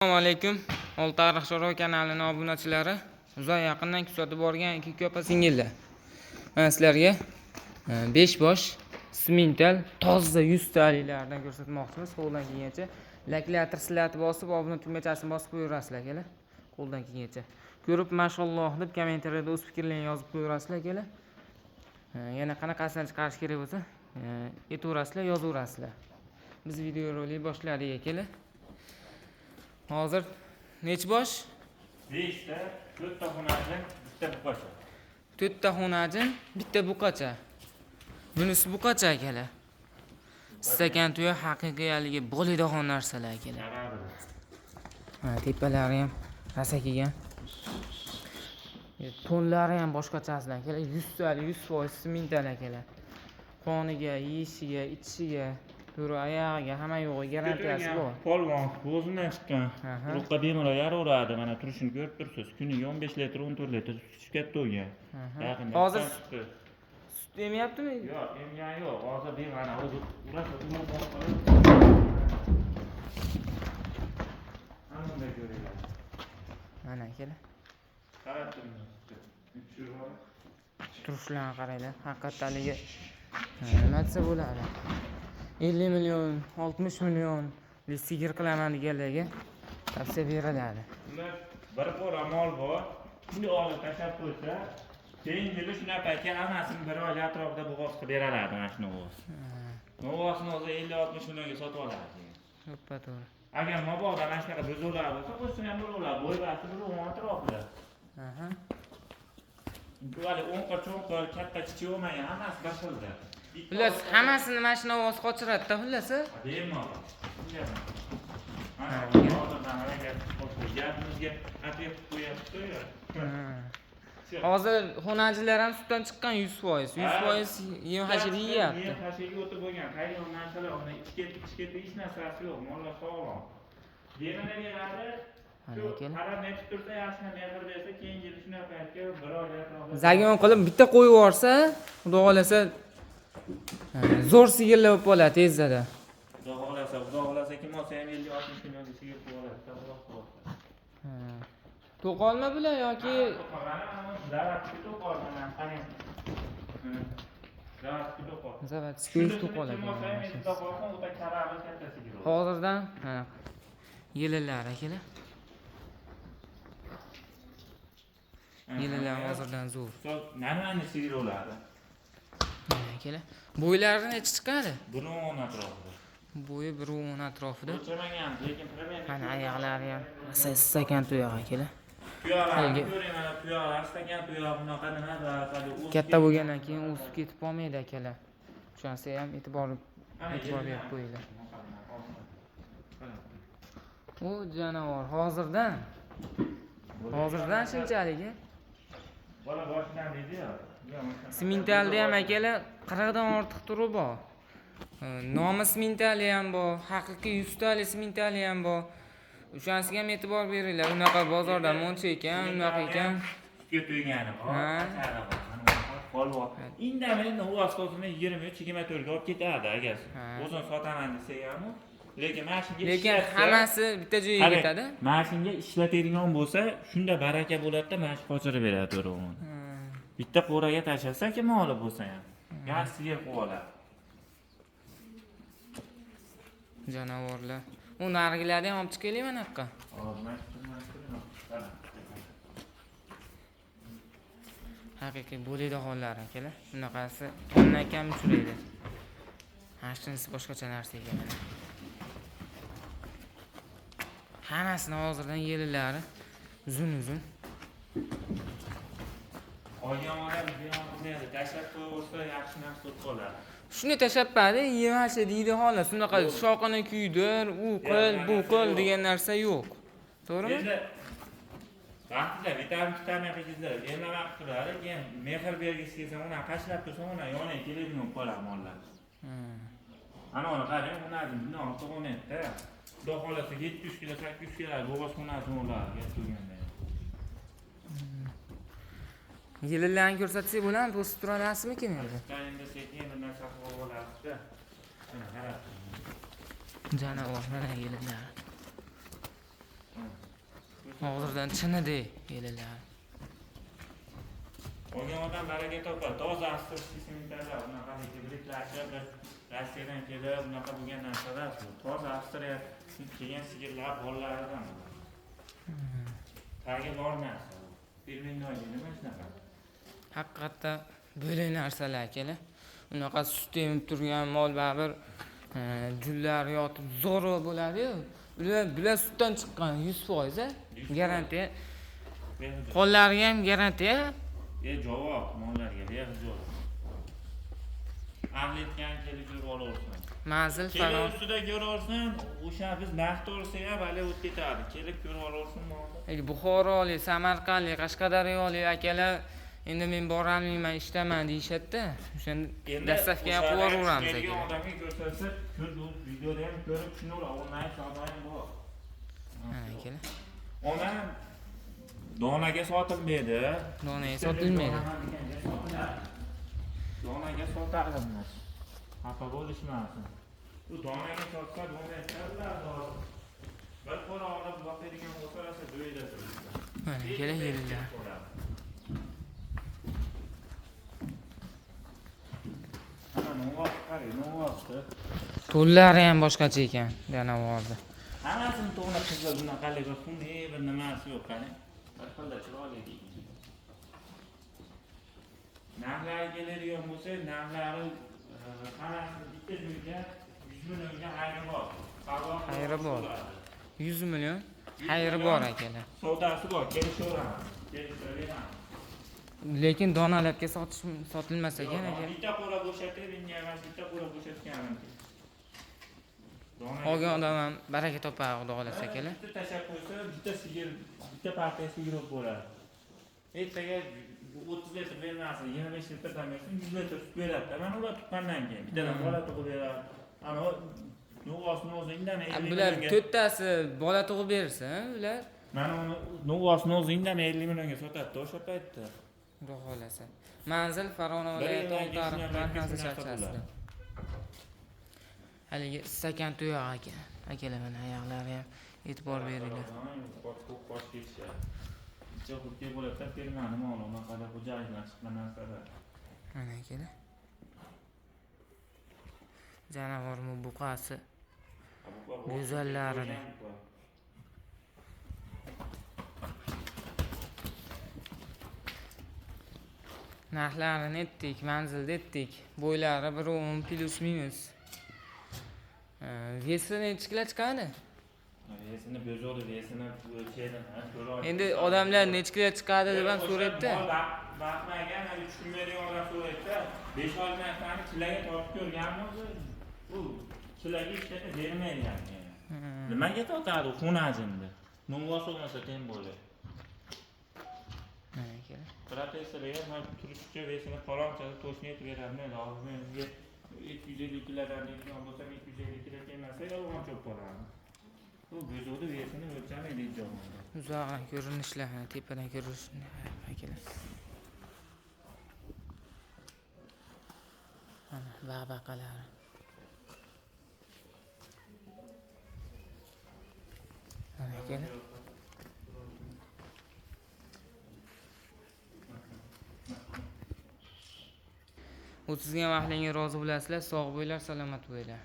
Assalomu alaykum. Oltiariq Sho'ro kanalining obunachilari. Uzoq yaqindan kuzatib borgan ikki ko'pa singillar. Men sizlarga 5 bosh simental toza 100 talilardan ko'rsatmoqchimiz. Qo'ldan kelgancha laklar tirsilatib bosib, obuna tugmachasini bosib qo'yaverasizlar akalar. Qo'ldan kelgancha. Ko'rib mashalloh deb kommentariyada o'z fikrlaringizni yozib qo'yaverasizlar akalar. Yana qanaqasini chiqarish kerak bo'lsa, aytaverasizlar, yozaverasizlar. Biz video rolik boshladik akalar. Hozir nech bosh? 5 ta, 4 ta xonajin, bitta buqacha. 4 ta xonajin, bitta buqacha. Bunisi buqacha akalar. Stakan tuya haqiqiyligi bo'lidagan narsalar akalar. Ha, tepalari ham rasa kelgan. Tonlari ham boshqachasilar akalar. 100% simental akalar. Qoniga, yeyishiga, ichishiga, to'g'ri oyog'iga hamma yo'g'i garantiyasi bor. Polvon o'zidan chiqqan. Ruqqa bemalol yaraveradi. Mana turishini ko'rib tursiz. Kuniga 15 litr, 14 litr sut katta bo'lgan. Yaqinda hozir sut emyaptimi? Yo'q, emgan yo'q. Hozir bemana o'zi urasa turib qolib. Anday ko'ringlar. Mana akalar. Qarab turibmiz. Turishlarni qaranglar. Haqiqatligi nima desa bo'ladi? 50 million, 60 million sigir qilaman deganlarga tavsiya beriladi. Ular bir qo'ra mol bor. Shuni olib tashlab qo'ysa, keyin yili shunaqa paytga hammasini bir oy atrofida bo'g'oz qilib beradi mana shu o'g'oz. O'g'ozni o'zi 50-60 millionga sotib oladi. To'ppa to'g'ri. Agar mabodo mana shunaqa buzoqlar bo'lsa, qo'shsin ham bo'laveradi. Bo'ybasi bir o'ng atrofida. Bu hali o'nqa cho'nqa katta kichik bo'lmagan, hammasi bir xilda. Xullas, hammasini mashina ovoz qochiradi-da, xullas. Bemalol. Mana gapimizga atib qo'yapti-ku. Hozir xonajilar ham sutdan chiqqan 100%. 100% yem hashir yeyapti. Yem hashirga o'tib bo'lgan. Qayerdan narsalar, uni ichga hech narsasi yo'q. Mollar sog'lom. Bemalol beradi. Qarab netib tursa, yaxshina mehr bersa, keyin yil shunaqa paytga bir oy atrofida. Zagon qilib bitta qo'yib yuborsa, xudo xolasa zo'r sigirlar bo'lib qoladi tezda. Xudo xolasa kim olsa ham 50-60 millionga sigir qilib oladi. To'qolma bular yoki zavatskiy to'qolma, qarang. Zavatskiy to'qol. Zavatskiy to'qol ekan. Hozirdan yillar akalar. Yillar hozirdan zo'r. Nima sigir bo'ladi? Akalar, bo'ylari necha chiqadi? 1.10 atrofida. Bo'yi 1.10 atrofida. O'lchamagan, lekin premyer. Mana oyoqlari ham stakan tuyoq akalar. Tuyoqlarni ko'ring, mana tuyoqlar stakan tuyoq bunaqa nima katta bo'lgandan keyin o'sib ketib qolmaydi akalar. O'shanisi ham e'tibor berib qo'yinglar. U jonivor hozirdan shunchalik. Bola boshidan dedi-ya. Simentalda ham akalar 40 dan ortiq turi bor. Nomi simentali ham bor, haqiqiy 100 tali simentali ham bor. O'shanisiga ham e'tibor beringlar. Unaqa bozorda moncha ekan, unaqa ekan. Sutga to'ygani bor. Polvon. Indamay o'vasqosini 23-24 ga olib ketadi agar o'zini sotaman desa ham. Lekin hammasi bitta joyga ketadi. Mashinga ishlatadigan bo'lsa, shunda baraka bo'ladida, mashin qochirib beradi to'g'ri. Bitta qo'raga tashlasa, kim olib bo'lsa ham. Yaxshiga qo'yib oladi. Janovorlar. U nargilarni ham olib chiqaylik mana yoqqa. Haqiqiy bo'ladi hollar akalar. Bunaqasi ondan kam uchraydi. Mashinasi boshqacha narsa ekan. Hammasini hozirdan yelilari uzun. Olgan odam buyog'ini tashlab qo'ysa, yaxshi narsa bo'lib qoladi. Shuni tashabbadi, yemashi deydi xolos. Shunaqa shoqini kuydir, u qil, bu qil degan narsa yo'q. To'g'rimi? Endi vaqtida vitamin qilingizlar, yana vaqt turadi, keyin mehr bergisi kelsa, uni tashlab tursa, uni yoniga keladigan qoladi mollar. Ana uni qarang, uni bino to'g'onetda. Xudo xolasa 700 kilo, 800 kilo bo'g'oz xonasi bo'ladi, gap turganda. Yillarni ko'rsatsak bo'ladimi? To'sib tura olasizmi-kim endi? Endi sekin bir narsa qilib olasiz-da. Mana qarab. Jonivor mana yillar. Hozirdan chinidek yelilar. Olgan odam baraka topadi. Toza asosiy sementarlar, bunaqa hibridlarcha bir Rossiyadan kelib, bunaqa bo'lgan narsalar. Toza Avstriya kelgan sigirlar bolalaridan. Tagi bor narsa. Fermentoy nima shunaqa? Haqiqatda böyle narsalar kela. Unaqa sut emib turgan mol baribir jullar yotib zo'ro bo'ladi-yu. Bular sutdan chiqqan 100%, garantiya. Qo'llariga ham garantiya. Javob mollarga javob. Avletgan kelib ko'rib olaversin. Manzil Kelib Faron. ustida ko'raversin, o'sha biz narx to'g'risiga ham hali o'tib ketadi. Kelib ko'rib olaversin molni. Buxorolik, Samarqandlik, Qashqadaryolik akalar endi men borolmayman, ishdaman deyishadi-da. O'shanda dastlabki ham qo'yaveramiz aka. Odamga ko'rsatsa, ko'rib videoda ham ko'rib tushunaveradi. Onlayn savdoyim bor. Ha, akalar. Ona donaga sotilmaydi. Donaga sotilmaydi. Donaga sotiladi. Xafa bo'lishmasin. Bu donaga sotsa, donaga sotiladi. Bir qo'ra olib boqadigan bo'lsa, rosa joyida turibdi. Mana kelaydilar. Ana novoq qarang, novoqda. To'llari ham boshqacha ekan, janavorda. Hammasini to'g'ri qizlar bunaqalik xunniy bir nimasi yo'q qarang. Bir xilda chiroyli deydi. Narxlari keladigan bo'lsa, narxlari hammasi bitta joyga 100 millionga xayri bor. Xayri bor. 100 million xayri bor akalar. Savdosi bor, kelishaveramiz. Kelishaveramiz. Lekin donalarga sotilmas ekan aka. Bitta qo'ra bo'shatib, menga emas, bitta qo'ra bo'shatganim. Olgan odam ham baraka topar, xudo xolasa akalar. Bitta tashab qo'ysa, bitta sigir, bitta partiya sigir bo'ladi. Ertaga 30 litr bermasin, 25 litr bermasin, 100 litr sut beradi. Mana ular tuqqandan keyin bittadan bola tug'ib beradi. Ana nuvosini o'zi indamay. Bular to'rttasi bola tug'ib bersa, ular mana uni nuvosini o'zi indamay 50 millionga sotadi o'sha paytda. Xudo xolasa. Manzil Farg'ona viloyati Oltiariq markazi charchasida. Haligi stakan tuyoq aka. Akalar mana oyoqlari ham e'tibor beringlar. Qo'sh ketishadi. Cho'qib bo'ladi, firmani moli, unaqa xo'jaliklar chiqqan narsalar. Mana akalar. Janavor buqasi. Go'zallaridan. Narxlarini aytdik, manzilda aytdik. Bo'ylari 1.10 plus minus. Vesi necha kilo chiqadi? Vesini bo'zodi, vesini o'lchaydi. Endi odamlar necha kilo chiqadi deb ham so'raydi-da. Baxmagan 3 kun beri odam so'raydi. 5-6 narsani kilaga tortib ko'rganmiz. Bu kilaga ishlatib bermaydi. Nimaga tortadi xunajimda? Nonvoz bo'lmasa tem bo'ladi. Mana kelar. Professorga ham turishcha vesini falonchada to'shni aytib beradi. Hozirga 250 kilodan deydigan bo'lsa 250 kilo kelmasa yolg'on cho'p bo'ladi. Bu bo'zodi vesini o'lchamaydi joyda. Uzoqdan ko'rinishlar, tepadan ko'rinishlar akalar. Mana baqbaqalari. Mana akalar. O'tizga mahlinga rozi bo'lasizlar, sog' bo'linglar, salomat bo'linglar.